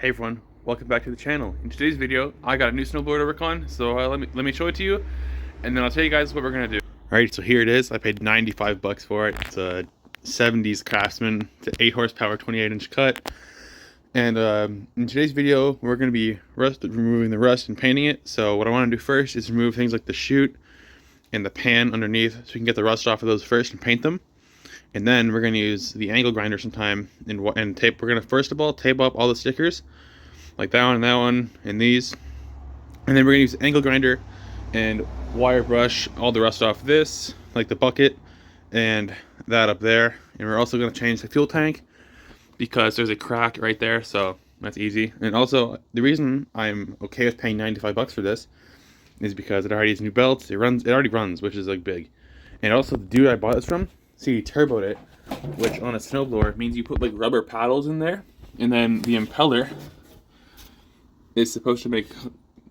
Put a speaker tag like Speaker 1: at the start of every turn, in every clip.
Speaker 1: Hey everyone, welcome back to the channel. In today's video, I got a new snowboard to work on, so let me show it to you, and then I'll tell you guys what we're gonna do. All right, so here it is. I paid 95 bucks for it. It's a 70s Craftsman. It's an 8 horsepower, 28-inch cut. And in today's video, we're gonna be removing the rust and painting it. So what I want to do first is remove things like the chute and the pan underneath, so we can get the rust off of those first and paint them. And then we're going to use the angle grinder sometime and tape. We're going to first of all tape up all the stickers, like that one, and these. And then we're going to use the angle grinder and wire brush all the rust off this, like the bucket and that up there. And we're also going to change the fuel tank because there's a crack right there, so that's easy. And also, the reason I'm okay with paying 95 bucks for this is because it already has new belts. It already runs, which is like big. And also, the dude I bought this from, see, he turboed it, which on a snowblower means you put like rubber paddles in there, and then the impeller is supposed to make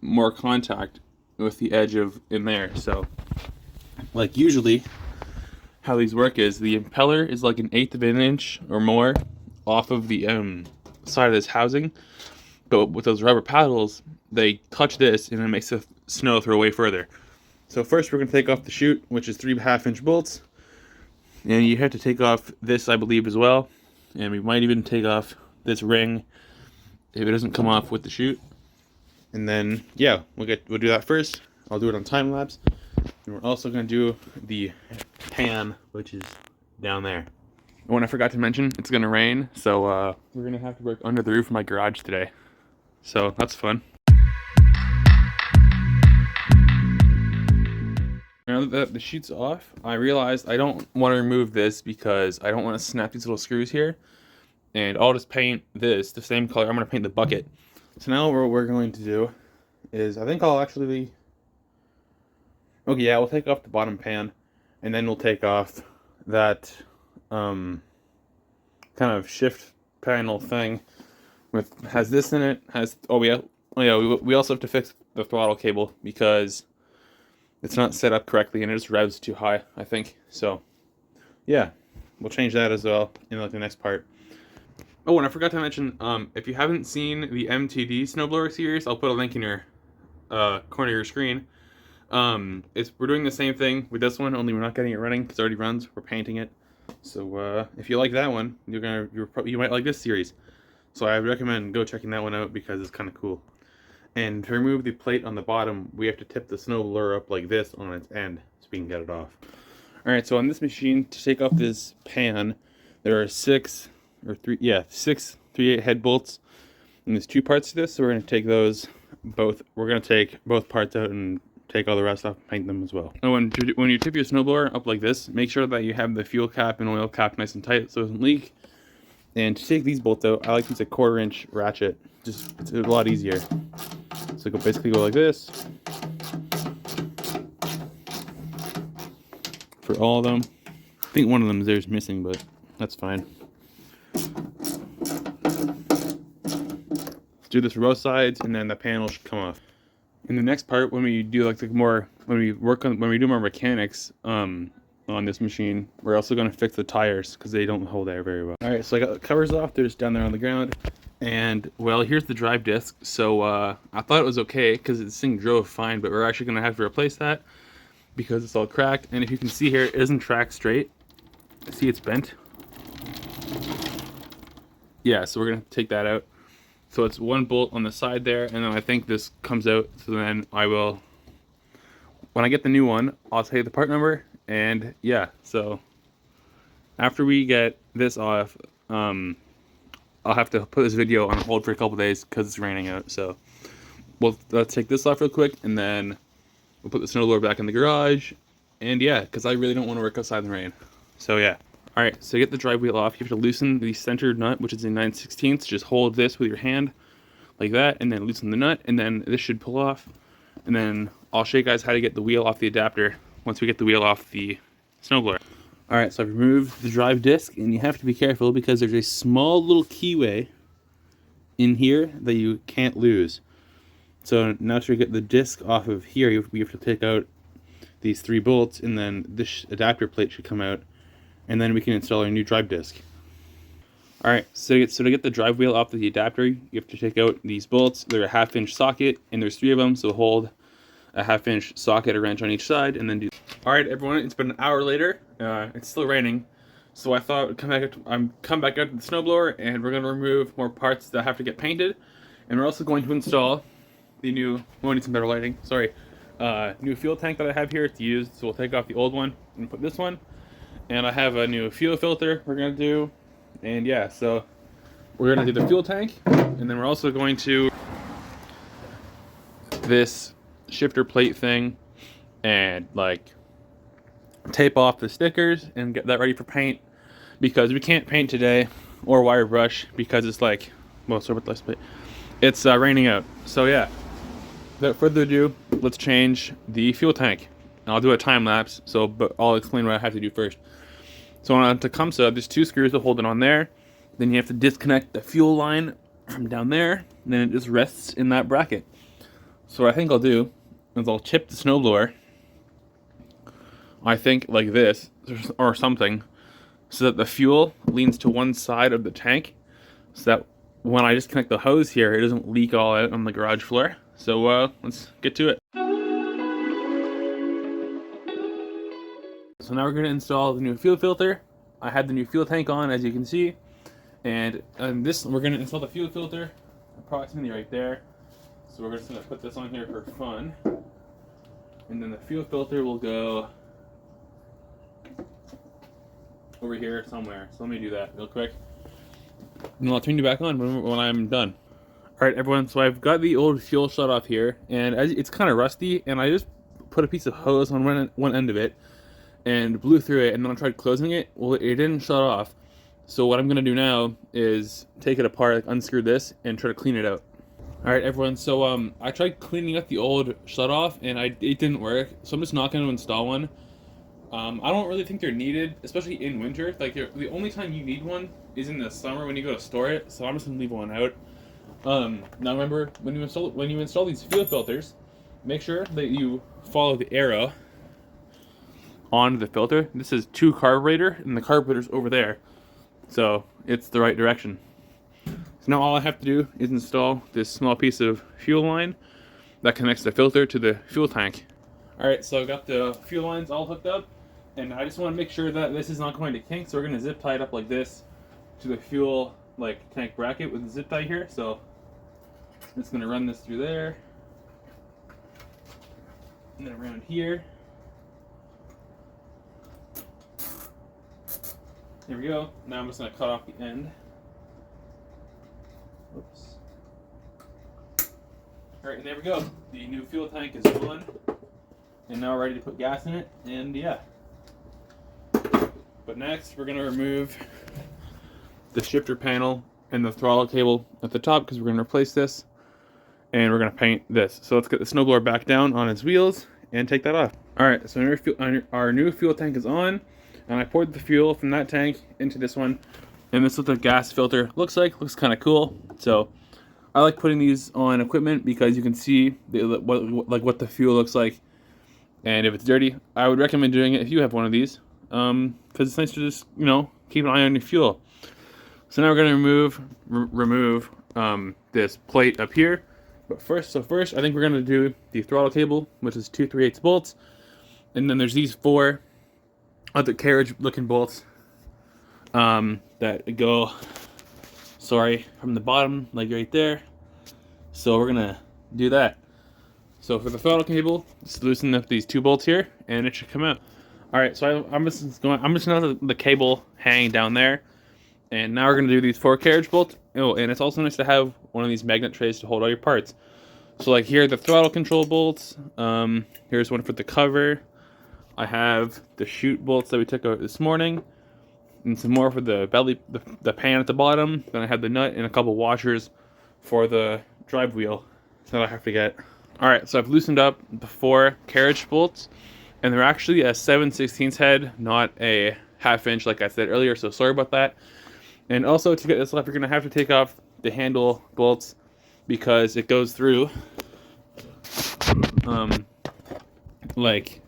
Speaker 1: more contact with the edge of in there. So, like usually, how these work is the impeller is like 1/8 of an inch or more off of the side of this housing, but with those rubber paddles, they touch this and it makes the snow throw away further. So first, we're gonna take off the chute, which is 3 1/2-inch bolts. And you have to take off this, I believe, as well. And we might even take off this ring if it doesn't come off with the chute. And then, yeah, we'll do that first. I'll do it on time lapse. And we're also gonna do the pan, which is down there. When I forgot to mention, it's gonna rain, so we're gonna have to work under the roof of my garage today. So that's fun. Now that the chute's off, I realized I don't want to remove this because I don't want to snap these little screws here. And I'll just paint this the same color. I'm going to paint the bucket. So now what we're going to do is, I think I'll actually... Okay, yeah, we'll take off the bottom pan. And then we'll take off that kind of shift panel thing. Has this in it. We also have to fix the throttle cable because it's not set up correctly and it just revs too high, I think. So, yeah, we'll change that as well in like the next part. Oh, and I forgot to mention, if you haven't seen the MTD Snowblower series, I'll put a link in your corner of your screen. We're doing the same thing with this one, only we're not getting it running because it already runs. We're painting it. So if you like that one, you might like this series. So I recommend go checking that one out because it's kind of cool. And to remove the plate on the bottom, we have to tip the snowblower up like this on its end so we can get it off. Alright, so on this machine, to take off this pan, there are 6 3/8 head bolts. And there's 2 parts to this, so we're going to take those both. We're going to take both parts out and take all the rest off and paint them as well. And when you tip your snowblower up like this, make sure that you have the fuel cap and oil cap nice and tight so it doesn't leak. And to take these bolts out, I like to use a 1/4-inch ratchet. It's a lot easier. So basically go like this for all of them. I think one of them there's missing, but that's fine. Let's do this for both sides, and then the panel should come off. In the next part, when we do when we do more mechanics on this machine, we're also going to fix the tires because they don't hold air very well. All right, so I got the covers off. They're just down there on the ground. And, well, here's the drive disc. So, I thought it was okay because this thing drove fine, but we're actually going to have to replace that because it's all cracked. And if you can see here, it doesn't track straight. See, it's bent. Yeah, so we're going to take that out. So it's 1 bolt on the side there, and then I think this comes out. So then when I get the new one, I'll tell you the part number. And, yeah, so after we get this off, I'll have to put this video on hold for a couple days because it's raining out. So let's take this off real quick, and then we'll put the snowblower back in the garage. And yeah, because I really don't want to work outside in the rain. So yeah. All right, so get the drive wheel off. You have to loosen the center nut, which is a 9/16. Just hold this with your hand like that, and then loosen the nut, and then this should pull off. And then I'll show you guys how to get the wheel off the adapter once we get the wheel off the snowblower. Alright, so I've removed the drive disc, and you have to be careful because there's a small little keyway in here that you can't lose. So now to get the disc off of here, we have to take out these 3 bolts, and then this adapter plate should come out, and then we can install our new drive disc. All right, so to get the drive wheel off the adapter, you have to take out these bolts. They're a 1/2-inch socket, and there's 3 of them, so hold a 1/2-inch socket or wrench on each side, and then do. All right, everyone, it's been an hour later. It's still raining, so I thought I'd come back out to the snowblower, and we're gonna remove more parts that have to get painted, and we're also going to install the new. We need some better lighting. Sorry, new fuel tank that I have here. It's used, so we'll take off the old one and put this one. And I have a new fuel filter we're gonna do. And yeah, so we're gonna do the fuel tank, and then we're also going to this shifter plate thing and like tape off the stickers and get that ready for paint, because we can't paint today or wire brush because it's like, well, sorry about this, but it's raining out. So yeah, without further ado, let's change the fuel tank. And I'll do a time lapse, but I'll explain what I have to do first. So on a Tecumseh, there's 2 screws to hold it on there. Then you have to disconnect the fuel line from down there, and then it just rests in that bracket. So what I think I'll do is I'll chip the snowblower, I think like this, or something, so that the fuel leans to one side of the tank, so that when I disconnect the hose here, it doesn't leak all out on the garage floor. So let's get to it. So now we're going to install the new fuel filter. I had the new fuel tank on, as you can see, and we're going to install the fuel filter approximately right there. So we're just going to put this on here for fun, and then the fuel filter will go over here somewhere. So let me do that real quick, and I'll turn you back on when I'm done. All right, everyone. So I've got the old fuel shut off here, and it's kind of rusty, and I just put a piece of hose on one end of it and blew through it, and then I tried closing it. Well, it didn't shut off. So what I'm gonna do now is take it apart, like unscrew this, and try to clean it out. All right, everyone. So I tried cleaning up the old shut off, and it didn't work. So I'm just not gonna install one. I don't really think they're needed, especially in winter. Like the only time you need one is in the summer when you go to store it. So I'm just gonna leave one out. Now remember, when you install these fuel filters, make sure that you follow the arrow on the filter. This is to carburetor, and the carburetor's over there, so it's the right direction. So now all I have to do is install this small piece of fuel line that connects the filter to the fuel tank. All right, so I've got the fuel lines all hooked up, and I just want to make sure that this is not going to kink, so we're going to zip tie it up like this to the fuel tank bracket with the zip tie here. So I'm just going to run this through there, and then around here. There we go. Now I'm just going to cut off the end. Oops. Alright, and there we go. The new fuel tank is on. And now we're ready to put gas in it. And yeah. But next, we're going to remove the shifter panel and the throttle cable at the top, because we're going to replace this. And we're going to paint this. So let's get the snowblower back down on its wheels and take that off. Alright, so our new fuel tank is on. And I poured the fuel from that tank into this one, and this is what the gas filter looks like. Looks kind of cool. So I like putting these on equipment because you can see what the fuel looks like. And if it's dirty, I would recommend doing it if you have one of these, because it's nice to just keep an eye on your fuel. So now we're going to remove this plate up here. But first, I think we're going to do the throttle cable, which is 2 3/8 bolts, and then there's these 4 other carriage looking bolts that go from the bottom, like right there. So we're gonna do that. So for the throttle cable, just loosen up these 2 bolts here, and it should come out. All right, so I'm just gonna let the cable hang down there, and now we're gonna do these 4 carriage bolts. Oh, and it's also nice to have one of these magnet trays to hold all your parts. So like here are the throttle control bolts. Here's one for the cover. I have the chute bolts that we took out this morning, and some more for the belly, the pan at the bottom. Then I have the nut and a couple washers for the drive wheel that I have to get. All right, so I've loosened up the 4 carriage bolts, and they're actually a 7/16 head, not a 1/2 inch like I said earlier, so sorry about that. And also, to get this off, you're gonna have to take off the handle bolts because it goes through like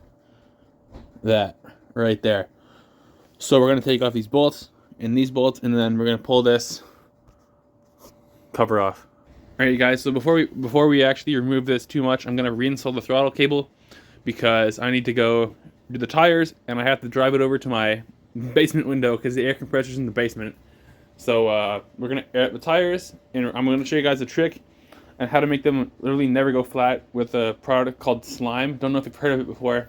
Speaker 1: that right there. So we're going to take off these bolts, in these bolts, and then we're gonna pull this cover off. All right, you guys. So before we actually remove this too much, I'm gonna reinstall the throttle cable because I need to go do the tires, and I have to drive it over to my basement window because the air compressor's in the basement. So we're gonna air up the tires, and I'm gonna show you guys a trick on how to make them literally never go flat with a product called slime. Don't know if you've heard of it before,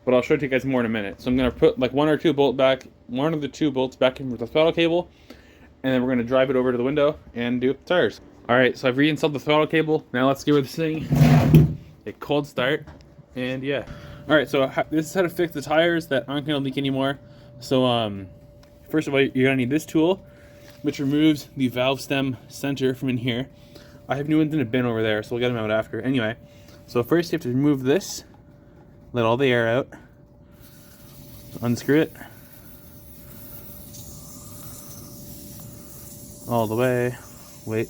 Speaker 1: but I'll show it to you guys more in a minute. So I'm gonna put like one of the two bolts back in with the throttle cable, and then we're gonna drive it over to the window and do up the tires. All right, so I've reinstalled the throttle cable. Now let's give this thing a cold start, and yeah. All right, so this is how to fix the tires that aren't gonna leak anymore. So first of all, you're gonna need this tool, which removes the valve stem center from in here. I have new ones in a bin over there, so we'll get them out after. Anyway, so first you have to remove this, let all the air out, unscrew it all the way, wait.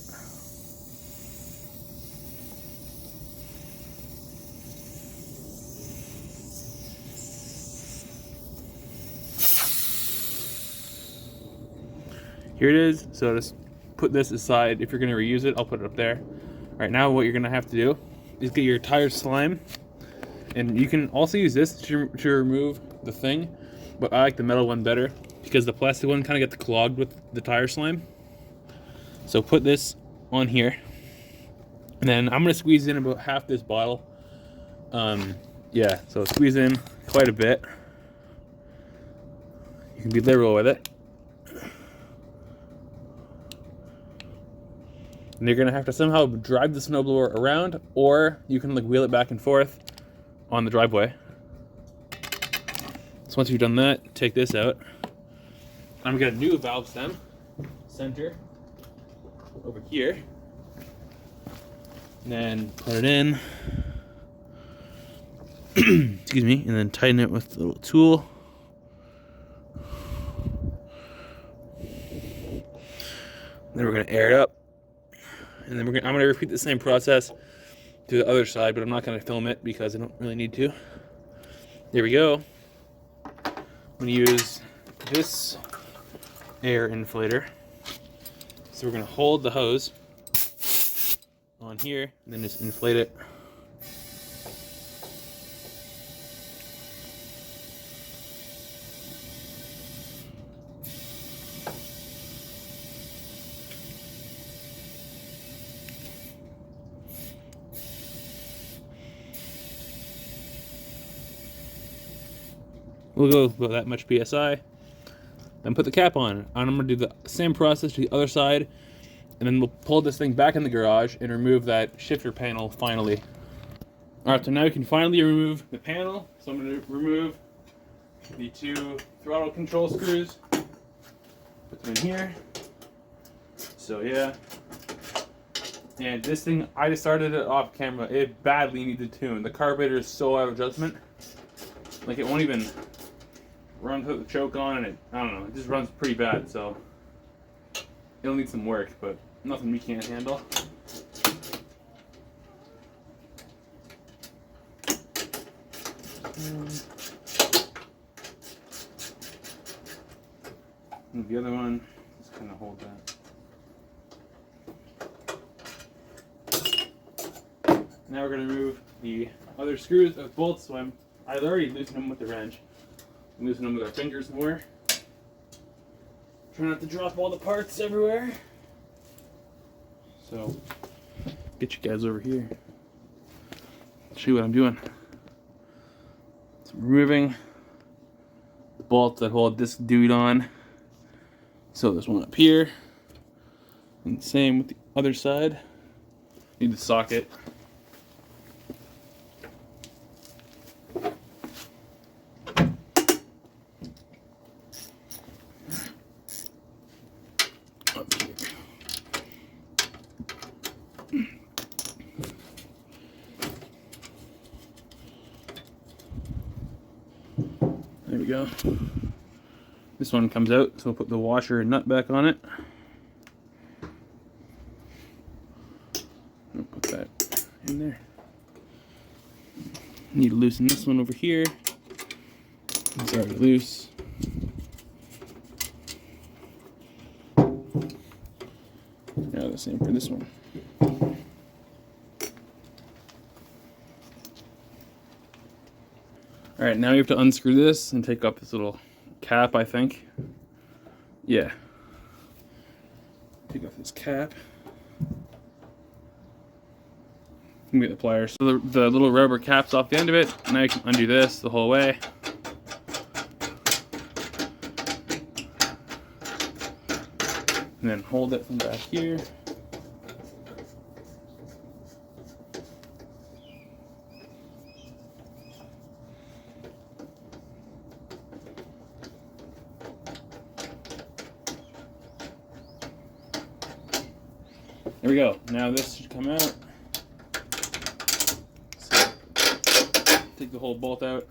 Speaker 1: Here it is. So just put this aside. If you're going to reuse it, I'll put it up there. All right, now what you're going to have to do is get your tire slime, and you can also use this to remove the thing, but I like the metal one better because the plastic one kind of gets clogged with the tire slime. So put this on here, and then I'm going to squeeze in about half this bottle. Yeah, so squeeze in quite a bit. You can be liberal with it. And you're gonna have to somehow drive the snowblower around, or you can like wheel it back and forth on the driveway. So once you've done that, take this out. I'm gonna get a new valve stem center over here, and then put it in. Excuse me, and then tighten it with the little tool. Then we're gonna air it up. And then I'm going to repeat the same process to the other side, but I'm not going to film it because I don't really need to. There we go. I'm going to use this air inflator. So we're going to hold the hose on here and then just inflate it. We'll go about that much PSI, then put the cap on. And I'm gonna do the same process to the other side, and then we'll pull this thing back in the garage and remove that shifter panel finally. All right, so now we can finally remove the panel. So I'm gonna remove the two throttle control screws, put them in here. So yeah. And this thing, I just started it off camera. It badly needed tune. The carburetor is so out of adjustment. Like it won't even run to the choke on, and I don't know, it just runs pretty bad, so it'll need some work, but nothing we can't handle. And the other one, just kind of hold that. Now we're going to remove the other screws of bolts, so I've already loosened them with the wrench. Loosen them with our fingers more. Try not to drop all the parts everywhere. So, get you guys over here. Show you what I'm doing. So removing the bolts that hold this dude on. So there's one up here. And same with the other side. Need the socket. There we go. This one comes out, so we'll put the washer and nut back on it. I'll put that in there. Need to loosen this one over here. It's already loose. same for this one. Alright, now you have to unscrew this and take off this little cap, I think. Yeah. Take off this cap. Get the pliers. So the little rubber cap's off the end of it. Now you can undo this the whole way. And then hold it from back here. There we go. Now this should come out. So, take the whole bolt out.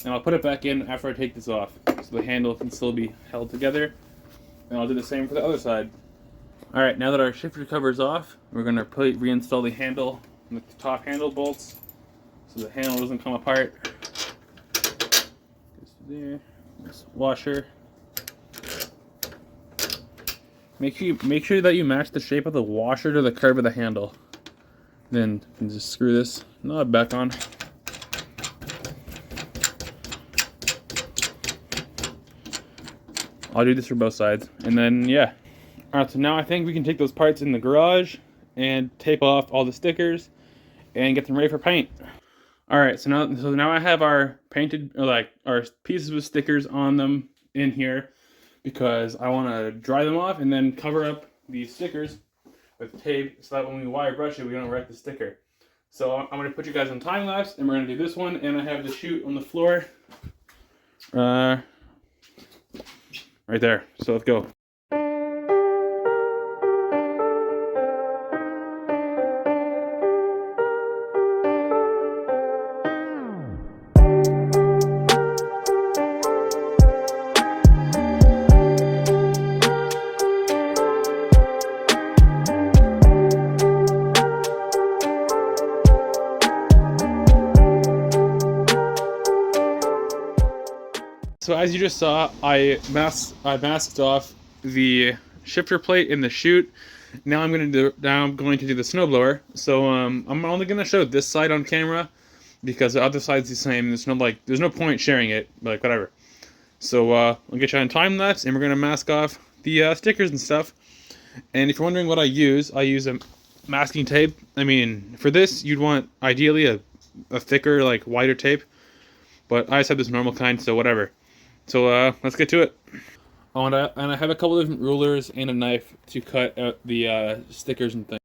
Speaker 1: And I'll put it back in after I take this off, so the handle can still be held together. And I'll do the same for the other side. Alright, now that our shifter cover is off, we're going to reinstall the handle, the top handle bolts, so the handle doesn't come apart. Goes there. This washer. Make sure that you match the shape of the washer to the curve of the handle. Then you can just screw this knob back on. I'll do this for both sides, and then yeah. Alright, so now I think we can take those parts in the garage and tape off all the stickers and get them ready for paint. Alright, so now I have our painted, or like our pieces with stickers on them in here, because I want to dry them off and then cover up these stickers with tape so that when we wire brush it, we don't wreck the sticker. So I'm going to put you guys on time lapse, and we're going to do this one, and I have the chute on the floor right there. So let's go. So as you just saw, I masked off the shifter plate in the chute. Now I'm going to do the snowblower. So I'm only going to show this side on camera because the other side's the same. There's no point sharing it, like whatever. So I'll get you on time lapse, and we're going to mask off the stickers and stuff. And if you're wondering what I use a masking tape. I mean, for this you'd want ideally a thicker, like wider tape, but I just have this normal kind, so whatever. So let's get to it. Oh, and I have a couple of different rulers and a knife to cut out the stickers and things.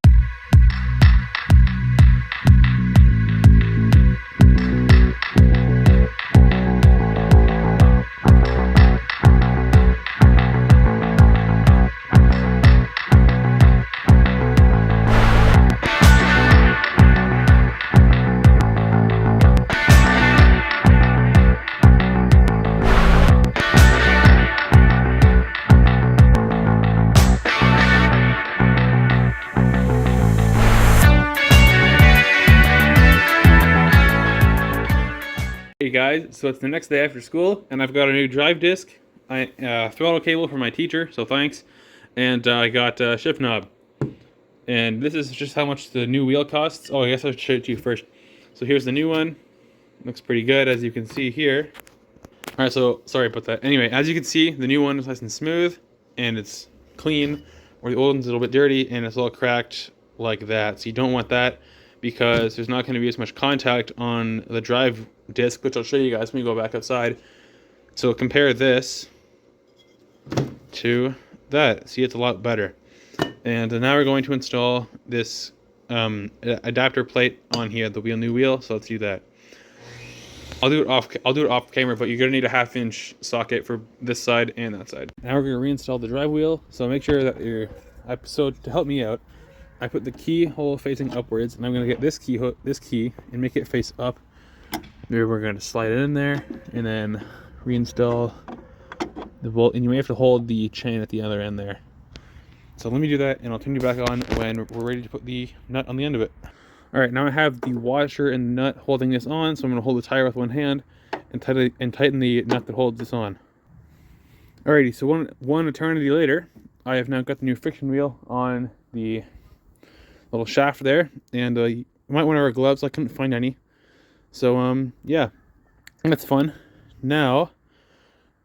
Speaker 1: Hey guys, so it's the next day after school, and I've got a new drive disc, throttle cable for my teacher, so thanks, and I got a shift knob. And this is just how much the new wheel costs. Oh, I guess I should show it to you first. So here's the new one. Looks pretty good, as you can see here. Alright, so sorry about that. Anyway, as you can see, the new one is nice and smooth, and it's clean, where the old one's a little bit dirty, and it's all cracked like that. So you don't want that, because there's not going to be as much contact on the drive disc, which I'll show you guys when we go back outside. So compare this to that. See, it's a lot better. And now we're going to install this adapter plate on here, the new wheel. So let's do that. I'll do it off camera, but you're gonna need a 1/2-inch socket for this side and that side. Now we're gonna reinstall the drive wheel. So make sure that so to help me out, I put the keyhole facing upwards, and I'm gonna get this key and make it face up. Maybe we're gonna slide it in there and then reinstall the bolt, and you may have to hold the chain at the other end there. So let me do that, and I'll turn you back on when we're ready to put the nut on the end of it. All right, now I have the washer and nut holding this on, so I'm gonna hold the tire with one hand and tighten the nut that holds this on. Alrighty, so one eternity later, I have now got the new friction wheel on the little shaft there, and you might want to wear gloves. I couldn't find any, so yeah, that's fun. Now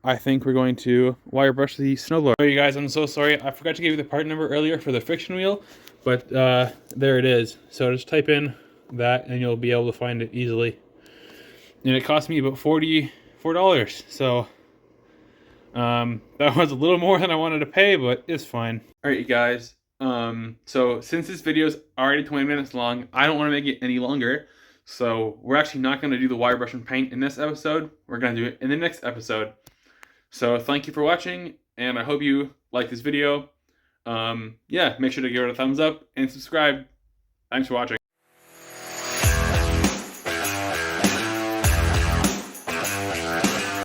Speaker 1: I think we're going to wire brush the snowblower. Oh, you guys, I'm so sorry. I forgot to give you the part number earlier for the friction wheel, but there it is. So just type in that and you'll be able to find it easily. And it cost me about $44. So that was a little more than I wanted to pay, but it's fine. All right, you guys. So since this video is already 20 minutes long, I don't want to make it any longer. So we're actually not going to do the wire brush and paint in this episode. We're going to do it in the next episode. So thank you for watching, and I hope you like this video. Yeah, make sure to give it a thumbs up and subscribe. Thanks for watching.